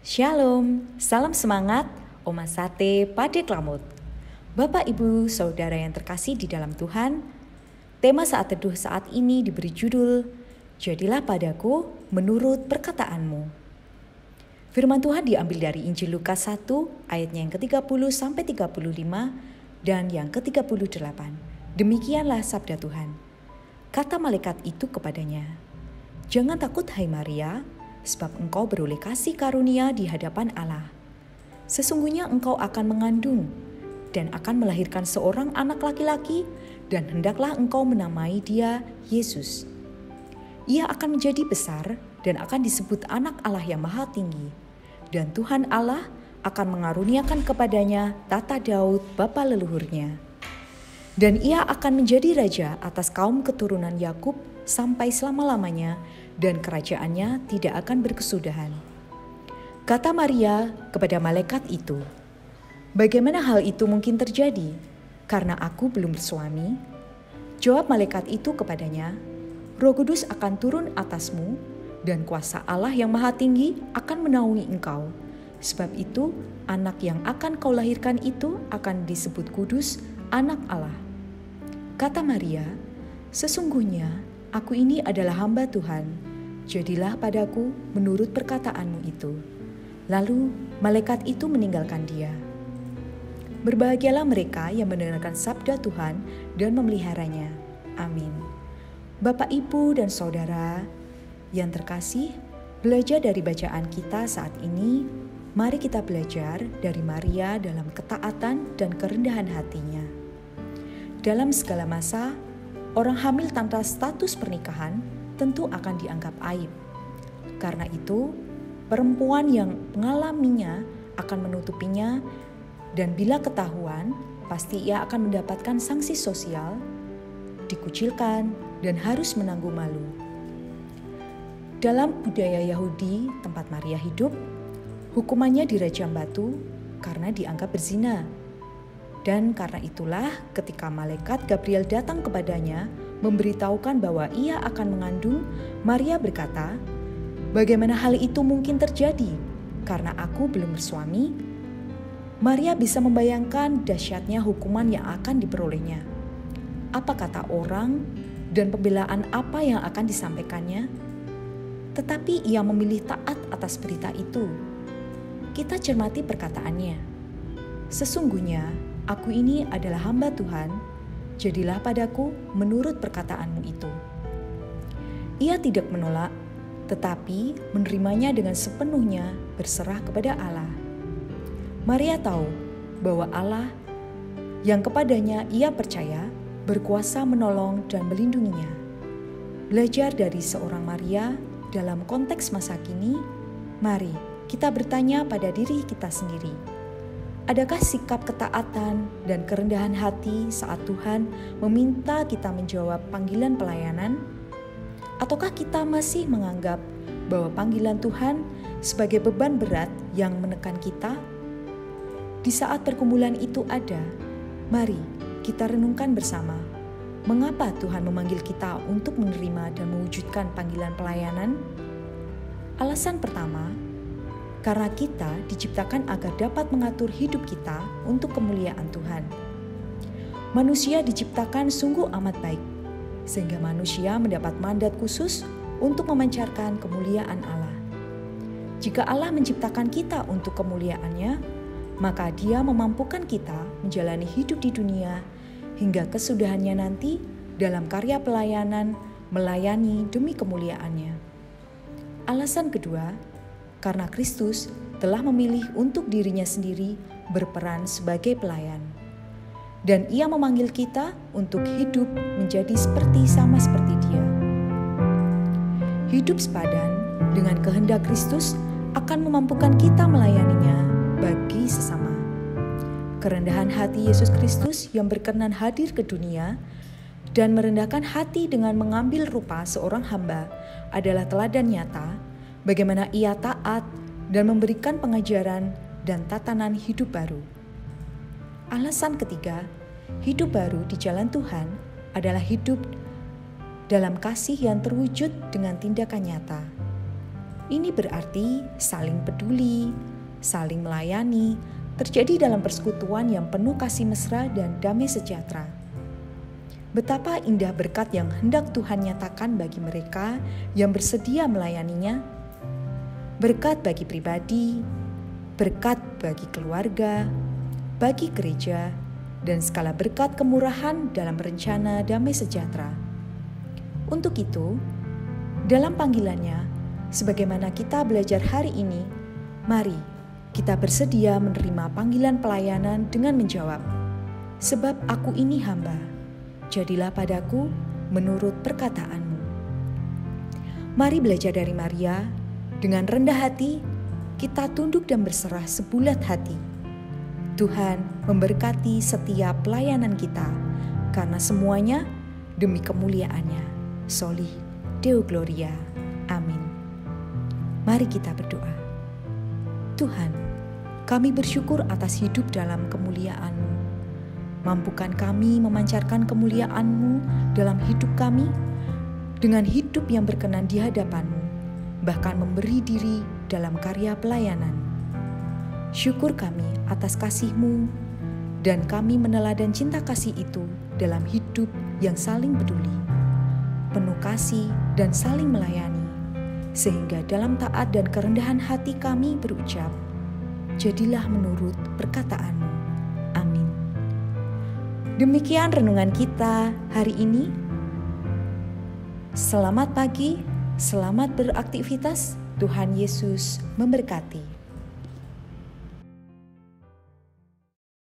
Shalom, salam semangat, Oma Sate Pade Klamut. Bapak, Ibu, Saudara yang terkasih di dalam Tuhan, tema saat teduh saat ini diberi judul, Jadilah padaku menurut perkataanmu. Firman Tuhan diambil dari Injil Lukas 1 ayatnya yang ke-30 sampai 35 dan yang ke-38. Demikianlah sabda Tuhan. Kata malaikat itu kepadanya, "Jangan takut hai Maria, sebab engkau beroleh kasih karunia di hadapan Allah. Sesungguhnya engkau akan mengandung dan akan melahirkan seorang anak laki-laki, dan hendaklah engkau menamai dia Yesus. Ia akan menjadi besar dan akan disebut anak Allah yang maha tinggi, dan Tuhan Allah akan mengaruniakan kepadanya tata Daud bapa leluhurnya. Dan ia akan menjadi raja atas kaum keturunan Yakub sampai selama-lamanya, dan kerajaannya tidak akan berkesudahan." Kata Maria kepada malaikat itu, "Bagaimana hal itu mungkin terjadi? Karena aku belum bersuami." Jawab malaikat itu kepadanya, "Roh Kudus akan turun atasmu, dan kuasa Allah yang maha tinggi akan menaungi engkau. Sebab itu, anak yang akan kau lahirkan itu akan disebut kudus, anak Allah." Kata Maria, "Sesungguhnya aku ini adalah hamba Tuhan, jadilah padaku menurut perkataanmu itu." Lalu malaikat itu meninggalkan dia. Berbahagialah mereka yang mendengarkan sabda Tuhan dan memeliharanya. Amin. Bapak, Ibu, dan Saudara yang terkasih, belajar dari bacaan kita saat ini, mari kita belajar dari Maria dalam ketaatan dan kerendahan hatinya. Dalam segala masa, orang hamil tanpa status pernikahan tentu akan dianggap aib. Karena itu, perempuan yang mengalaminya akan menutupinya, dan bila ketahuan, pasti ia akan mendapatkan sanksi sosial, dikucilkan, dan harus menanggung malu. Dalam budaya Yahudi tempat Maria hidup, hukumannya dirajam batu karena dianggap berzina. Dan karena itulah ketika malaikat Gabriel datang kepadanya memberitahukan bahwa ia akan mengandung, Maria berkata, "Bagaimana hal itu mungkin terjadi? Karena aku belum bersuami." Maria bisa membayangkan dahsyatnya hukuman yang akan diperolehnya. Apa kata orang dan pembelaan apa yang akan disampaikannya? Tetapi ia memilih taat atas berita itu. Kita cermati perkataannya. "Sesungguhnya aku ini adalah hamba Tuhan, jadilah padaku menurut perkataanmu itu." Ia tidak menolak, tetapi menerimanya dengan sepenuhnya berserah kepada Allah. Maria tahu bahwa Allah yang kepadanya ia percaya berkuasa menolong dan melindunginya. Belajar dari seorang Maria dalam konteks masa kini, mari kita bertanya pada diri kita sendiri. Adakah sikap ketaatan dan kerendahan hati saat Tuhan meminta kita menjawab panggilan pelayanan? Ataukah kita masih menganggap bahwa panggilan Tuhan sebagai beban berat yang menekan kita? Di saat pergumulan itu ada, mari kita renungkan bersama, mengapa Tuhan memanggil kita untuk menerima dan mewujudkan panggilan pelayanan? Alasan pertama, karena kita diciptakan agar dapat mengatur hidup kita untuk kemuliaan Tuhan. Manusia diciptakan sungguh amat baik, sehingga manusia mendapat mandat khusus untuk memancarkan kemuliaan Allah. Jika Allah menciptakan kita untuk kemuliaan-Nya, maka Dia memampukan kita menjalani hidup di dunia hingga kesudahannya nanti dalam karya pelayanan melayani demi kemuliaan-Nya. Alasan kedua, karena Kristus telah memilih untuk dirinya sendiri berperan sebagai pelayan. Dan Ia memanggil kita untuk hidup menjadi sama seperti Dia. Hidup sepadan dengan kehendak Kristus akan memampukan kita melayaninya bagi sesama. Kerendahan hati Yesus Kristus yang berkenan hadir ke dunia dan merendahkan hati dengan mengambil rupa seorang hamba adalah teladan nyata bagaimana ia taat dan memberikan pengajaran dan tatanan hidup baru. Alasan ketiga, hidup baru di jalan Tuhan adalah hidup dalam kasih yang terwujud dengan tindakan nyata. Ini berarti saling peduli, saling melayani, terjadi dalam persekutuan yang penuh kasih mesra dan damai sejahtera. Betapa indah berkat yang hendak Tuhan nyatakan bagi mereka yang bersedia melayaninya. Berkat bagi pribadi, berkat bagi keluarga, bagi gereja, dan segala berkat kemurahan dalam rencana damai sejahtera. Untuk itu, dalam panggilannya, sebagaimana kita belajar hari ini, mari kita bersedia menerima panggilan pelayanan dengan menjawab, "Sebab aku ini hamba, jadilah padaku menurut perkataanmu." Mari belajar dari Maria, dengan rendah hati, kita tunduk dan berserah sebulat hati. Tuhan memberkati setiap pelayanan kita, karena semuanya demi kemuliaan-Nya. Soli Deo Gloria. Amin. Mari kita berdoa. Tuhan, kami bersyukur atas hidup dalam kemuliaan-Mu. Mampukan kami memancarkan kemuliaan-Mu dalam hidup kami, dengan hidup yang berkenan di hadapan-Mu, bahkan memberi diri dalam karya pelayanan. Syukur kami atas kasih-Mu, dan kami meneladan cinta kasih itu dalam hidup yang saling peduli, penuh kasih dan saling melayani, sehingga dalam taat dan kerendahan hati kami berucap, "Jadilah menurut perkataan-Mu." Amin. Demikian renungan kita hari ini. Selamat pagi. Selamat beraktivitas, Tuhan Yesus memberkati.